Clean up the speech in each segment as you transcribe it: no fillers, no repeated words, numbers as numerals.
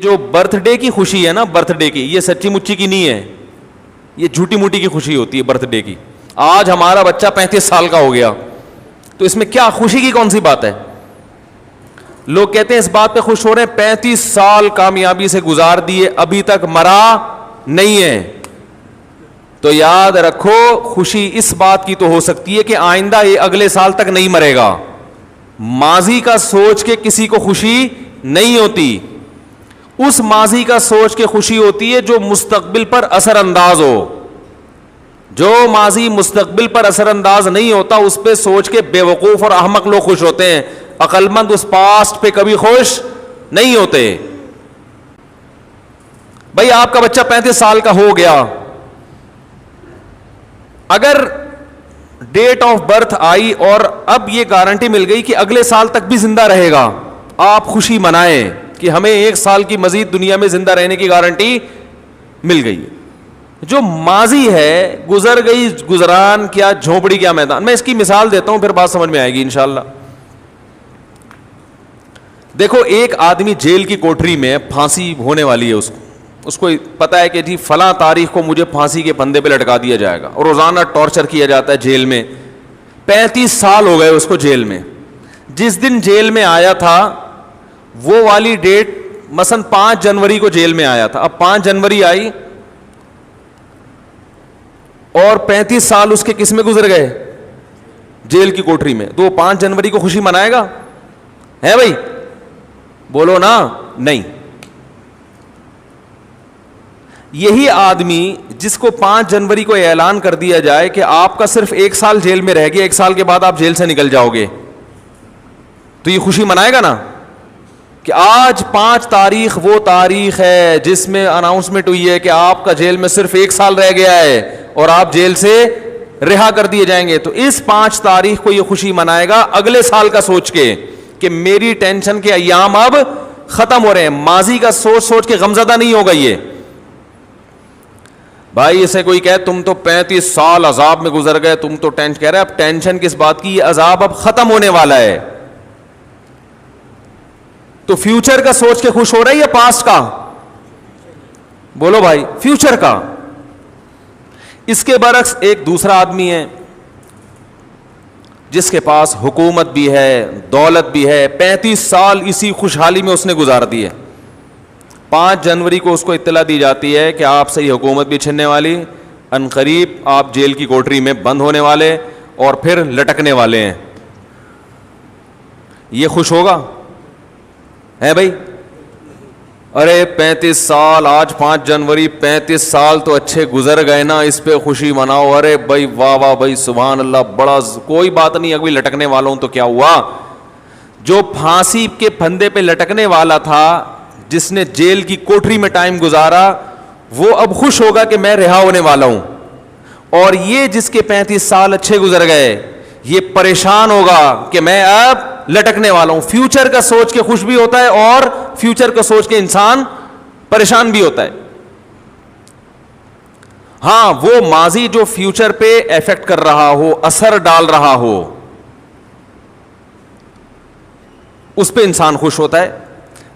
جو birth day کی خوشی ہے نا، برتھ ڈے کی، یہ سچی مچی کی نہیں ہے، یہ جھوٹی موٹی کی خوشی ہوتی ہے برتھ ڈے کی. آج ہمارا بچہ 35 سال کا ہو گیا تو اس میں کیا خوشی کی کون سی بات ہے؟ لوگ کہتے ہیں اس بات پہ خوش ہو رہے ہیں 35 سال کامیابی سے گزار دیے ابھی تک مرا نہیں ہے. تو یاد رکھو خوشی اس بات کی تو ہو سکتی ہے کہ آئندہ یہ اگلے سال تک نہیں مرے گا. ماضی کا سوچ کے کسی کو خوشی نہیں ہوتی. اس ماضی کا سوچ کے خوشی ہوتی ہے جو مستقبل پر اثر انداز ہو. جو ماضی مستقبل پر اثر انداز نہیں ہوتا اس پہ سوچ کے بے وقوف اور احمق لوگ خوش ہوتے ہیں. عقل مند اس پاسٹ پہ کبھی خوش نہیں ہوتے. بھائی آپ کا بچہ 35 سال کا ہو گیا, اگر ڈیٹ آف برتھ آئی اور اب یہ گارنٹی مل گئی کہ اگلے سال تک بھی زندہ رہے گا, آپ خوشی منائیں کہ ہمیں 1 سال کی مزید دنیا میں زندہ رہنے کی گارنٹی مل گئی. جو ماضی ہے گزر گئی, گزران کیا جھونپڑی کیا میدان. میں اس کی مثال دیتا ہوں پھر بات سمجھ میں آئے گی انشاءاللہ. دیکھو ایک آدمی جیل کی کوٹری میں, پھانسی ہونے والی ہے, اس کو پتا ہے کہ جی فلاں تاریخ کو مجھے پھانسی کے پھندے پہ لٹکا دیا جائے گا, اور روزانہ ٹارچر کیا جاتا ہے جیل میں. 35 سال ہو گئے اس کو جیل میں. جس دن جیل میں آیا تھا وہ والی ڈیٹ مثلا 5 جنوری کو جیل میں آیا تھا. اب 5 جنوری آئی اور 35 سال اس کے کس میں گزر گئے؟ جیل کی کوٹری میں. تو وہ 5 جنوری کو خوشی منائے گا؟ ہے بھائی بولو نا. نہیں. یہی آدمی جس کو 5 جنوری کو اعلان کر دیا جائے کہ آپ کا صرف 1 سال جیل میں رہ گیا, 1 سال کے بعد آپ جیل سے نکل جاؤ گے, تو یہ خوشی منائے گا نا کہ آج 5 تاریخ وہ تاریخ ہے جس میں اناؤنسمنٹ ہوئی ہے کہ آپ کا جیل میں صرف 1 سال رہ گیا ہے اور آپ جیل سے رہا کر دیے جائیں گے. تو اس 5 تاریخ کو یہ خوشی منائے گا اگلے سال کا سوچ کے کہ میری ٹینشن کے ایام اب ختم ہو رہے ہیں. ماضی کا سوچ سوچ کے غمزدہ نہیں ہوگا یہ. بھائی اسے کوئی کہے تم تو 35 سال عذاب میں گزر گئے, تم تو ٹینشن, کہہ رہے اب ٹینشن کس بات کی, یہ عذاب اب ختم ہونے والا ہے. تو فیوچر کا سوچ کے خوش ہو رہا ہے یا پاسٹ کا؟ بولو بھائی, فیوچر کا. اس کے برعکس ایک دوسرا آدمی ہے جس کے پاس حکومت بھی ہے, دولت بھی ہے, 35 سال اسی خوشحالی میں اس نے گزار دی ہے. 5 جنوری کو اس کو اطلاع دی جاتی ہے کہ آپ سے یہ حکومت بھی چھننے والی, ان قریب آپ جیل کی کوٹری میں بند ہونے والے اور پھر لٹکنے والے ہیں. یہ خوش ہوگا؟ ہے بھائی؟ ارے 35 سال, آج 5 جنوری, 35 سال تو اچھے گزر گئے نا, اس پہ خوشی مناؤ. ارے بھائی واہ واہ بھائی سبحان اللہ, بڑا کوئی بات نہیں. اگر لٹکنے والوں تو کیا ہوا, جو پھانسی کے پھندے پہ لٹکنے والا تھا, جس نے جیل کی کوٹری میں ٹائم گزارا, وہ اب خوش ہوگا کہ میں رہا ہونے والا ہوں. اور یہ جس کے 35 سال اچھے گزر گئے, یہ پریشان ہوگا کہ میں اب لٹکنے والا ہوں. فیوچر کا سوچ کے خوش بھی ہوتا ہے اور فیوچر کا سوچ کے انسان پریشان بھی ہوتا ہے. ہاں وہ ماضی جو فیوچر پہ ایفیکٹ کر رہا ہو, اثر ڈال رہا ہو, اس پہ انسان خوش ہوتا ہے.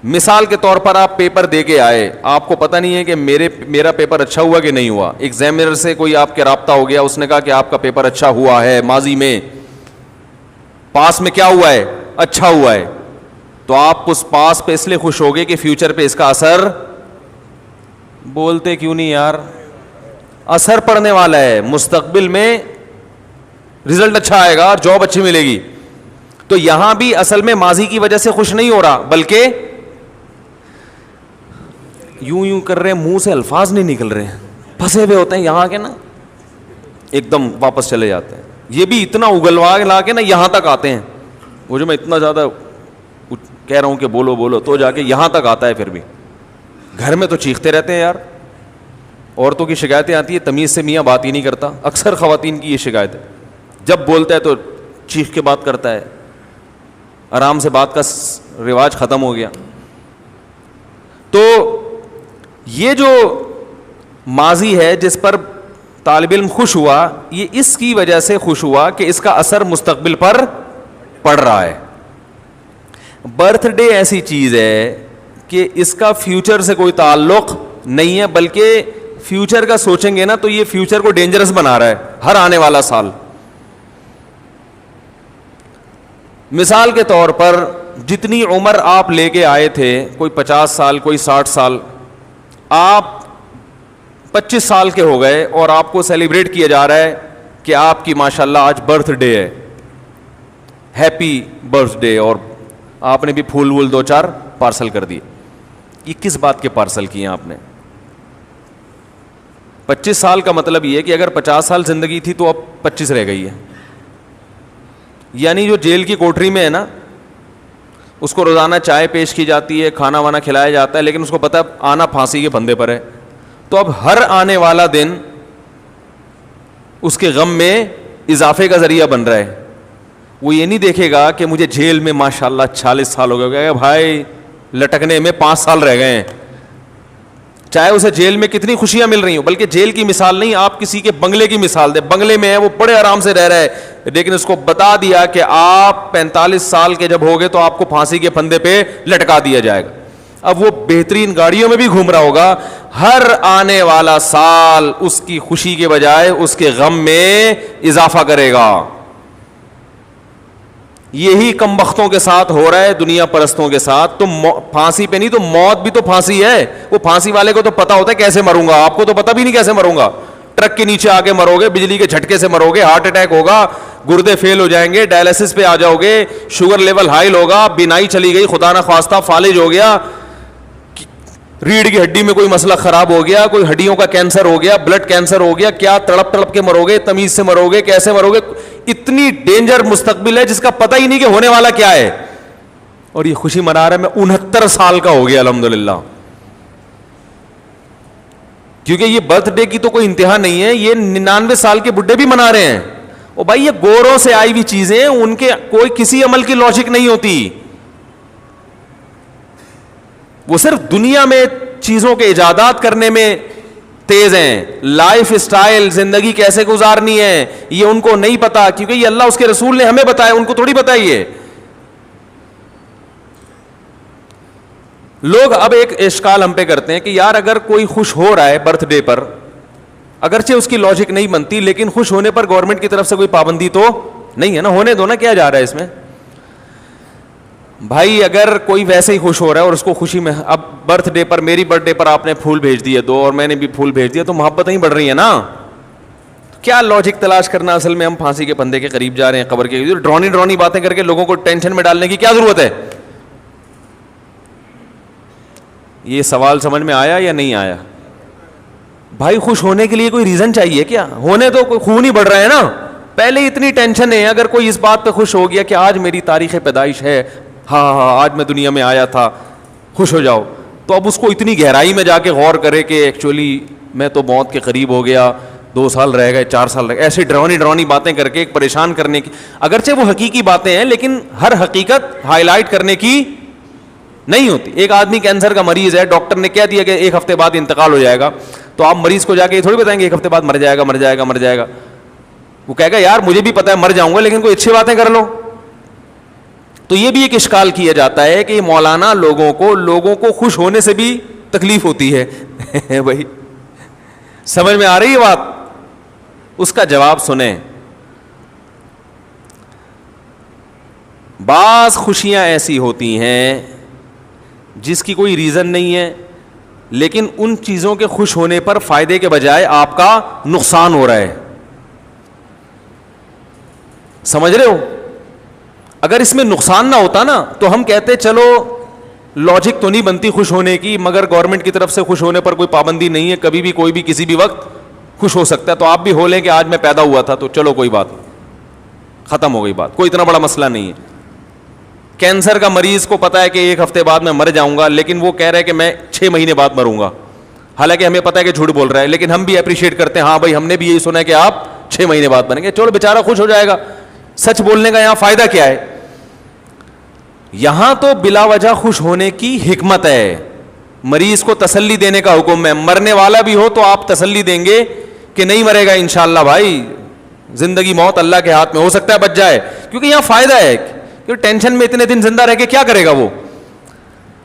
مثال کے طور پر آپ پیپر دے کے آئے, آپ کو پتہ نہیں ہے کہ میرا پیپر اچھا ہوا کہ نہیں ہوا. ایگزامینر سے کوئی آپ کے رابطہ ہو گیا, اس نے کہا کہ آپ کا پیپر اچھا ہوا ہے, ماضی میں پاس میں کیا ہوا ہے, اچھا ہوا ہے. تو آپ اس پاس پہ اس لیے خوش ہوگے کہ فیوچر پہ اس کا اثر, بولتے کیوں نہیں یار, اثر پڑنے والا ہے, مستقبل میں رزلٹ اچھا آئے گا اور جاب اچھی ملے گی. تو یہاں بھی اصل میں ماضی کی وجہ سے خوش نہیں ہو رہا, بلکہ یوں کر رہے ہیں, منہ سے الفاظ نہیں نکل رہے ہیں, پھنسے ہوئے ہوتے ہیں یہاں کے نا, ایک دم واپس چلے جاتے ہیں. یہ بھی اتنا اگلوا لا کے نا یہاں تک آتے ہیں, وہ جو میں اتنا زیادہ کہہ رہا ہوں کہ بولو بولو, تو جا کے یہاں تک آتا ہے. پھر بھی گھر میں تو چیختے رہتے ہیں یار. عورتوں کی شکایتیں آتی ہے, تمیز سے میاں بات ہی نہیں کرتا. اکثر خواتین کی یہ شکایت ہے, جب بولتا ہے تو چیخ کے بات کرتا ہے, آرام سے بات کا رواج ختم ہو گیا. تو یہ جو ماضی ہے جس پر طالب علم خوش ہوا, یہ اس کی وجہ سے خوش ہوا کہ اس کا اثر مستقبل پر پڑ رہا ہے. برتھ ڈے ایسی چیز ہے کہ اس کا فیوچر سے کوئی تعلق نہیں ہے, بلکہ فیوچر کا سوچیں گے نا تو یہ فیوچر کو ڈینجرس بنا رہا ہے ہر آنے والا سال. مثال کے طور پر جتنی عمر آپ لے کے آئے تھے, کوئی 50 سال, کوئی 60 سال, آپ 25 سال کے ہو گئے اور آپ کو سیلیبریٹ کیا جا رہا ہے کہ آپ کی ماشاءاللہ آج برتھ ڈے ہے, ہیپی برتھ ڈے, اور آپ نے بھی پھول وول 2-4 پارسل کر دیے. یہ کس بات کے پارسل کیے آپ نے؟ 25 سال کا مطلب یہ ہے کہ اگر 50 سال زندگی تھی تو اب 25 رہ گئی ہے. یعنی جو جیل کی کوٹری میں ہے نا, اس کو روزانہ چائے پیش کی جاتی ہے, کھانا وانا کھلایا جاتا ہے, لیکن اس کو پتہ ہے آنا پھانسی کے پھندے پر ہے. تو اب ہر آنے والا دن اس کے غم میں اضافے کا ذریعہ بن رہا ہے. وہ یہ نہیں دیکھے گا کہ مجھے جیل میں ماشاءاللہ 40 سال ہو گئے, بھائی لٹکنے میں 5 سال رہ گئے ہیں, چاہے اسے جیل میں کتنی خوشیاں مل رہی ہوں. بلکہ جیل کی مثال نہیں, آپ کسی کے بنگلے کی مثال دیں. بنگلے میں ہے, وہ بڑے آرام سے رہ رہا ہے, لیکن اس کو بتا دیا کہ آپ 45 سال کے جب ہوگے تو آپ کو پھانسی کے پھندے پہ لٹکا دیا جائے گا. اب وہ بہترین گاڑیوں میں بھی گھوم رہا ہوگا, ہر آنے والا سال اس کی خوشی کے بجائے اس کے غم میں اضافہ کرے گا. یہی کم بختوں کے ساتھ ہو رہا ہے, دنیا پرستوں کے ساتھ. تو پھانسی پہ نہیں تو موت بھی تو پھانسی ہے. وہ پھانسی والے کو تو پتا ہوتا ہے کیسے مروں گا, آپ کو تو پتا بھی نہیں کیسے مروں گا. ٹرک کے نیچے آ کے مرو گے, بجلی کے جھٹکے سے مرو گے, ہارٹ اٹیک ہوگا, گردے فیل ہو جائیں گے, ڈائلسس پہ آ جاؤ گے, شوگر لیول ہائی ہوگا, بینائی چلی گئی, خدا نہ خواستہ فالج ہو گیا, ریڑھ کی ہڈی میں کوئی مسئلہ خراب ہو گیا, کوئی ہڈیوں کا کینسر ہو گیا, بلڈ کینسر ہو گیا, کیا تڑپ تڑپ کے مرو گے, تمیز سے مرو گے, کیسے مرو گے. اتنی ڈینجر مستقبل ہے جس کا پتہ ہی نہیں کہ ہونے والا کیا ہے. اور یہ خوشی منا رہا ہے, میں 69 سال کا ہو گیا الحمدللہ. کیونکہ یہ برتھ ڈے کی تو کوئی انتہا نہیں ہے, یہ 99 سال کے بڈھے بھی منا رہے ہیں. اور بھائی یہ گوروں سے آئی ہوئی چیزیں, ان کے کوئی کسی عمل کی لاجک نہیں ہوتی. وہ صرف دنیا میں چیزوں کے ایجادات کرنے میں تیز ہیں. لائف سٹائل, زندگی کیسے گزارنی ہے, یہ ان کو نہیں پتا, کیونکہ یہ اللہ اس کے رسول نے ہمیں بتایا, ان کو تھوڑی بتائیے. لوگ اب ایک اشکال ہم پہ کرتے ہیں کہ یار اگر کوئی خوش ہو رہا ہے برتھ ڈے پر, اگرچہ اس کی لاجک نہیں بنتی, لیکن خوش ہونے پر گورنمنٹ کی طرف سے کوئی پابندی تو نہیں ہے نا, ہونے دو نا, کیا جا رہا ہے اس میں. بھائی اگر کوئی ویسے ہی خوش ہو رہا ہے اور اس کو خوشی میں, اب برتھ ڈے پر, میری برتھ ڈے پر آپ نے پھول بھیج دیے 2 اور میں نے بھی پھول بھیج دیا, تو محبت نہیں بڑھ رہی ہے نا. کیا لاجک تلاش کرنا, اصل میں ہم پھانسی کے پھندے کے قریب جا رہے ہیں, قبر کے. ڈرونی باتیں کر کے لوگوں کو ٹینشن میں ڈالنے کی کیا ضرورت ہے. یہ سوال سمجھ میں آیا یا نہیں آیا؟ بھائی خوش ہونے کے لیے کوئی ریزن چاہیے کیا؟ ہونے تو کوئی خون ہی بڑھ رہا ہے نا. پہلے اتنی ٹینشن ہے, اگر کوئی اس بات پہ خوش ہو گیا کہ آج میری تاریخ پیدائش ہے, ہاں آج میں دنیا میں آیا تھا, خوش ہو جاؤ, تو اب اس کو اتنی گہرائی میں جا کے غور کرے کہ ایکچولی میں تو موت کے قریب ہو گیا, 2 سال رہ گئے, 4 سال رہ گئے, ایسی ڈرونی باتیں کر کے ایک پریشان کرنے کی. اگرچہ وہ حقیقی باتیں ہیں, لیکن ہر حقیقت ہائی لائٹ کرنے کی نہیں ہوتی. ایک آدمی کینسر کا مریض ہے, ڈاکٹر نے کہہ دیا کہ 1 ہفتے بعد انتقال ہو جائے گا, تو آپ مریض کو جا کے یہ تھوڑی بتائیں گے 1 ہفتے بعد مر جائے گا. وہ کہے گا یار مجھے بھی پتا ہے مر جاؤں گا, لیکن کوئی اچھی باتیں کر لو. تو یہ بھی ایک اشکال کیا جاتا ہے کہ مولانا لوگوں کو خوش ہونے سے بھی تکلیف ہوتی ہے. بھائی سمجھ میں آ رہی ہے بات؟ اس کا جواب سنیں. بعض خوشیاں ایسی ہوتی ہیں جس کی کوئی ریزن نہیں ہے, لیکن ان چیزوں کے خوش ہونے پر فائدے کے بجائے آپ کا نقصان ہو رہا ہے. سمجھ رہے ہو؟ اگر اس میں نقصان نہ ہوتا نا تو ہم کہتے چلو لاجک تو نہیں بنتی خوش ہونے کی, مگر گورنمنٹ کی طرف سے خوش ہونے پر کوئی پابندی نہیں ہے, کبھی بھی کوئی بھی کسی بھی وقت خوش ہو سکتا ہے. تو آپ بھی ہو لیں کہ آج میں پیدا ہوا تھا, تو چلو کوئی بات نہیں, ختم ہو گئی بات, کوئی اتنا بڑا مسئلہ نہیں ہے. کینسر کا مریض کو پتا ہے کہ 1 ہفتے بعد میں مر جاؤں گا, لیکن وہ کہہ رہا ہے کہ میں 6 مہینے بعد مروں گا, حالانکہ ہمیں پتا ہے کہ جھوٹ بول رہا ہے, لیکن ہم بھی اپریشیٹ کرتے ہیں, ہاں بھائی ہم نے بھی یہی سنا ہے کہ آپ 6 مہینے بعد مریں گے, چلو بیچارہ خوش ہو جائے گا. سچ بولنے کا یہاں فائدہ کیا ہے؟ یہاں تو بلا وجہ خوش ہونے کی حکمت ہے. مریض کو تسلی دینے کا حکم ہے, مرنے والا بھی ہو تو آپ تسلی دیں گے کہ نہیں مرے گا انشاءاللہ بھائی, زندگی موت اللہ کے ہاتھ میں, ہو سکتا ہے بچ جائے, کیونکہ یہاں فائدہ ہے. کہ ٹینشن میں اتنے دن زندہ رہ کے کیا کرے گا وہ.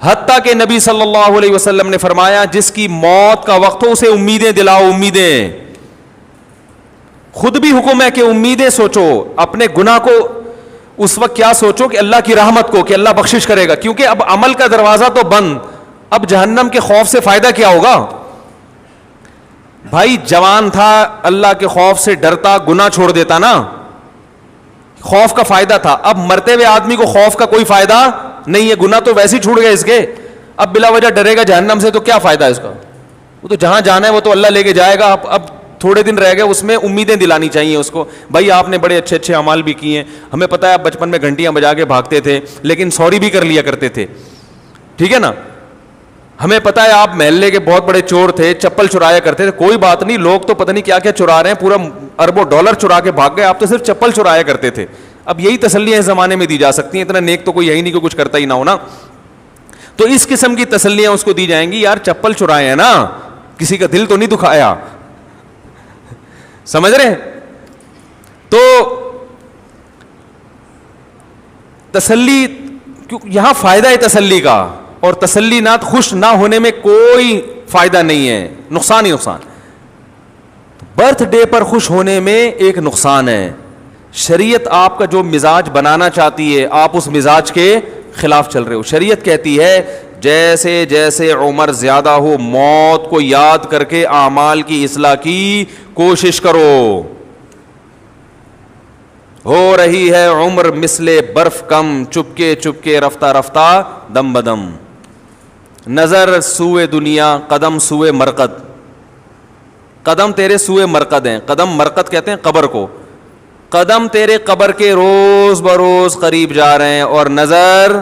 حتیٰ کہ نبی صلی اللہ علیہ وسلم نے فرمایا جس کی موت کا وقت ہو اسے امیدیں دلاؤ, امیدیں. خود بھی حکم ہے کہ امیدیں سوچو, اپنے گناہ کو اس وقت کیا سوچو کہ اللہ کی رحمت کو, کہ اللہ بخشش کرے گا, کیونکہ اب عمل کا دروازہ تو بند, اب جہنم کے خوف سے فائدہ کیا ہوگا؟ بھائی جوان تھا, اللہ کے خوف سے ڈرتا, گناہ چھوڑ دیتا نا, خوف کا فائدہ تھا. اب مرتے ہوئے آدمی کو خوف کا کوئی فائدہ نہیں ہے, گناہ تو ویسے ہی چھوٹ گئے اس کے, اب بلا وجہ ڈرے گا جہنم سے تو کیا فائدہ ہے اس کا؟ وہ تو جہاں جانا ہے وہ تو اللہ لے کے جائے گا. اب تھوڑے دن رہ گئے, اس میں امیدیں دلانی چاہیے اس کو, بھائی آپ نے بڑے اچھے اچھے اعمال بھی کیے ہیں, ہمیں پتہ ہے آپ بچپن میں گھنٹیاں بجا کے بھاگتے تھے لیکن سوری بھی کر لیا کرتے تھے, ٹھیک ہے نا, ہمیں پتہ ہے آپ محلے کے بہت بڑے چور تھے, چپل چرایا کرتے تھے, کوئی بات نہیں, لوگ تو پتہ نہیں کیا کیا چرا رہے ہیں, پورا اربوں ڈالر چرا کے بھاگ گئے, آپ تو صرف چپل چرایا کرتے تھے. اب یہی تسلیاں اس زمانے میں دی جا سکتی ہیں, اتنا نیک تو کوئی ہے ہی نہیں کہ کچھ کرتا ہی نہ ہو نا, تو اس قسم کی تسلیاں اس کو دی جائیں گی, یار چپل چرائے ہیں نا, کسی کا دل تو نہیں دکھایا, سمجھ رہے ہیں؟ تو تسلی, یہاں فائدہ ہے تسلی کا, اور تسلی نہ خوش نہ ہونے میں کوئی فائدہ نہیں ہے, نقصان ہی نقصان. برتھ ڈے پر خوش ہونے میں ایک نقصان ہے, شریعت آپ کا جو مزاج بنانا چاہتی ہے آپ اس مزاج کے خلاف چل رہے ہو. شریعت کہتی ہے جیسے جیسے عمر زیادہ ہو موت کو یاد کر کے اعمال کی اصلاح کی کوشش کرو. ہو رہی ہے عمر مثل برف کم, چپکے چپکے رفتہ رفتہ دم بدم, نظر سوئے دنیا قدم سوئے مرقد, قدم تیرے سوئے مرقد ہیں, قدم مرقد کہتے ہیں قبر کو, قدم تیرے قبر کے روز بروز قریب جا رہے ہیں, اور نظر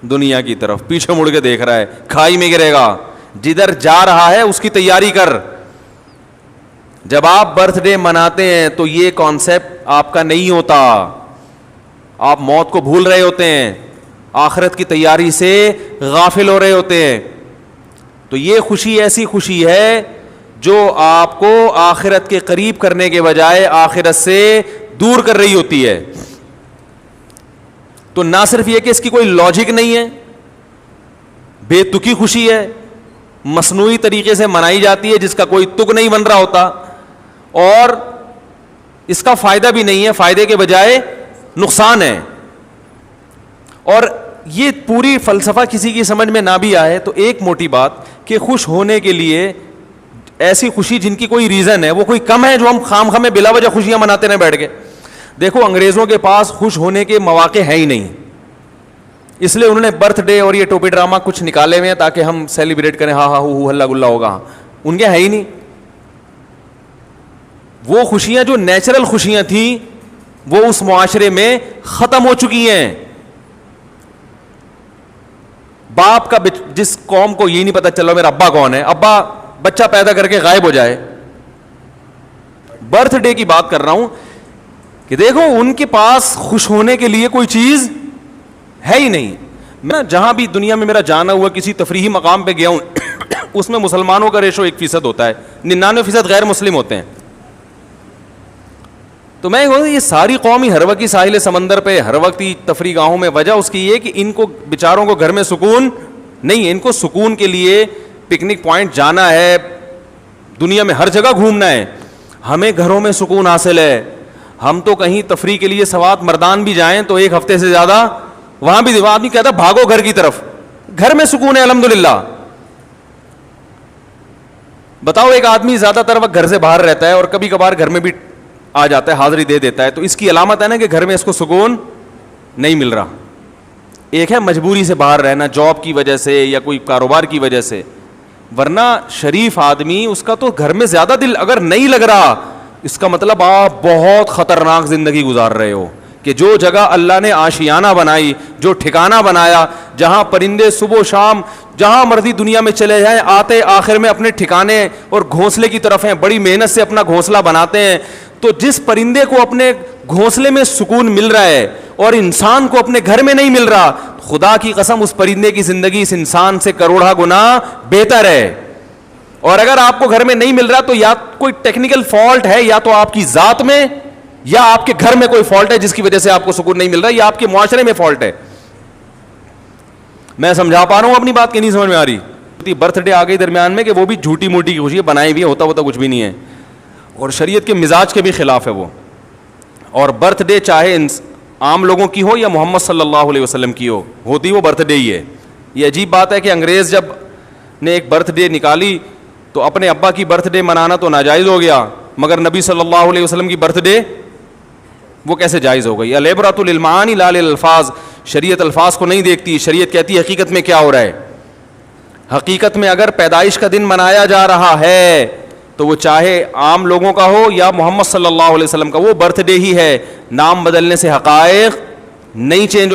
دنیا کی طرف, پیچھے مڑ کے دیکھ رہا ہے, کھائی میں گرے گا, جدھر جا رہا ہے اس کی تیاری کر. جب آپ برتھ ڈے مناتے ہیں تو یہ کانسیپٹ آپ کا نہیں ہوتا, آپ موت کو بھول رہے ہوتے ہیں, آخرت کی تیاری سے غافل ہو رہے ہوتے ہیں. تو یہ خوشی ایسی خوشی ہے جو آپ کو آخرت کے قریب کرنے کے بجائے آخرت سے دور کر رہی ہوتی ہے. تو نہ صرف یہ کہ اس کی کوئی لاجک نہیں ہے, بے تکی خوشی ہے, مصنوعی طریقے سے منائی جاتی ہے جس کا کوئی تک نہیں بن رہا ہوتا, اور اس کا فائدہ بھی نہیں ہے, فائدے کے بجائے نقصان ہے. اور یہ پوری فلسفہ کسی کی سمجھ میں نہ بھی آئے تو ایک موٹی بات کہ خوش ہونے کے لیے ایسی خوشی جن کی کوئی ریزن ہے وہ کوئی کم ہے جو ہم خام خامے بلا وجہ خوشیاں مناتے رہیں بیٹھ کے. دیکھو انگریزوں کے پاس خوش ہونے کے مواقع ہیں ہی نہیں, اس لیے انہوں نے برتھ ڈے اور یہ ٹوپی ڈرامہ کچھ نکالے ہوئے ہیں تاکہ ہم سیلیبریٹ کریں, ہاں ہاں ہو ہلا گلا ہوگا, ان کے ہے ہی نہیں. وہ خوشیاں جو نیچرل خوشیاں تھیں وہ اس معاشرے میں ختم ہو چکی ہیں. باپ کا جس قوم کو یہ نہیں پتا چلا میرا ابا کون ہے, ابا بچہ پیدا کر کے غائب ہو جائے. برتھ ڈے کی بات کر رہا ہوں کہ دیکھو ان کے پاس خوش ہونے کے لیے کوئی چیز ہے ہی نہیں. میں جہاں بھی دنیا میں میرا جانا ہوا کسی تفریحی مقام پہ گیا ہوں اس میں مسلمانوں کا ریشو 1% ہوتا ہے, 99% غیر مسلم ہوتے ہیں. تو میں یہ ساری قومی ہر وقت ساحل سمندر پہ, ہر وقت تفریح گاہوں میں, وجہ اس کی یہ کہ ان کو بیچاروں کو گھر میں سکون نہیں ہے. ان کو سکون کے لیے پکنک پوائنٹ جانا ہے, دنیا میں ہر جگہ گھومنا ہے. ہمیں گھروں میں سکون حاصل ہے, ہم تو کہیں تفریح کے لیے سوات مردان بھی جائیں تو 1 ہفتے سے زیادہ وہاں بھی آدمی کہتا بھاگو گھر کی طرف, گھر میں سکون ہے الحمدللہ. بتاؤ ایک آدمی زیادہ تر وقت گھر سے باہر رہتا ہے اور کبھی کبھار گھر میں بھی آ جاتا ہے, حاضری دے دیتا ہے, تو اس کی علامت ہے نا کہ گھر میں اس کو سکون نہیں مل رہا. ایک ہے مجبوری سے باہر رہنا, جاب کی وجہ سے یا کوئی کاروبار کی وجہ سے, ورنہ شریف آدمی اس کا تو گھر میں زیادہ دل اگر نہیں لگ رہا اس کا مطلب آپ بہت خطرناک زندگی گزار رہے ہو. کہ جو جگہ اللہ نے آشیانہ بنائی, جو ٹھکانہ بنایا, جہاں پرندے صبح و شام جہاں مرضی دنیا میں چلے جائیں آتے آخر میں اپنے ٹھکانے اور گھونسلے کی طرف ہیں, بڑی محنت سے اپنا گھونسلہ بناتے ہیں. تو جس پرندے کو اپنے گھونسلے میں سکون مل رہا ہے اور انسان کو اپنے گھر میں نہیں مل رہا, خدا کی قسم اس پرندے کی زندگی اس انسان سے کروڑا گنا بہتر ہے. اور اگر آپ کو گھر میں نہیں مل رہا تو یا کوئی ٹیکنیکل فالٹ ہے, یا تو آپ کی ذات میں یا آپ کے گھر میں کوئی فالٹ ہے جس کی وجہ سے آپ کو سکون نہیں مل رہا, یا آپ کے معاشرے میں فالٹ ہے. میں سمجھا پا رہا ہوں اپنی بات کی نہیں سمجھ میں آ رہی؟ برتھ ڈے آ گئی درمیان میں کہ وہ بھی جھوٹی موٹی کی خوشی ہے, بنائی بھی ہے, ہوتا کچھ بھی نہیں ہے, اور شریعت کے مزاج کے بھی خلاف ہے وہ. اور برتھ ڈے چاہے عام لوگوں کی ہو یا محمد صلی اللہ علیہ وسلم کی ہو, ہوتی وہ برتھ ڈے ہی ہے. یہ عجیب بات ہے کہ انگریز جب نے ایک برتھ ڈے نکالی تو اپنے ابا کی برتھ ڈے منانا تو ناجائز ہو گیا, مگر نبی صلی اللہ علیہ وسلم کی برتھ ڈے وہ کیسے جائز ہو گئی؟ العبرۃ للمعانی لا للالفاظ. شریعت الفاظ کو نہیں دیکھتی, شریعت کہتی ہے حقیقت میں کیا ہو رہا ہے. حقیقت میں اگر پیدائش کا دن منایا جا رہا ہے تو وہ چاہے عام لوگوں کا ہو یا محمد صلی اللہ علیہ وسلم کا, وہ برتھ ڈے ہی ہے. نام بدلنے سے حقائق نہیں چینج ہو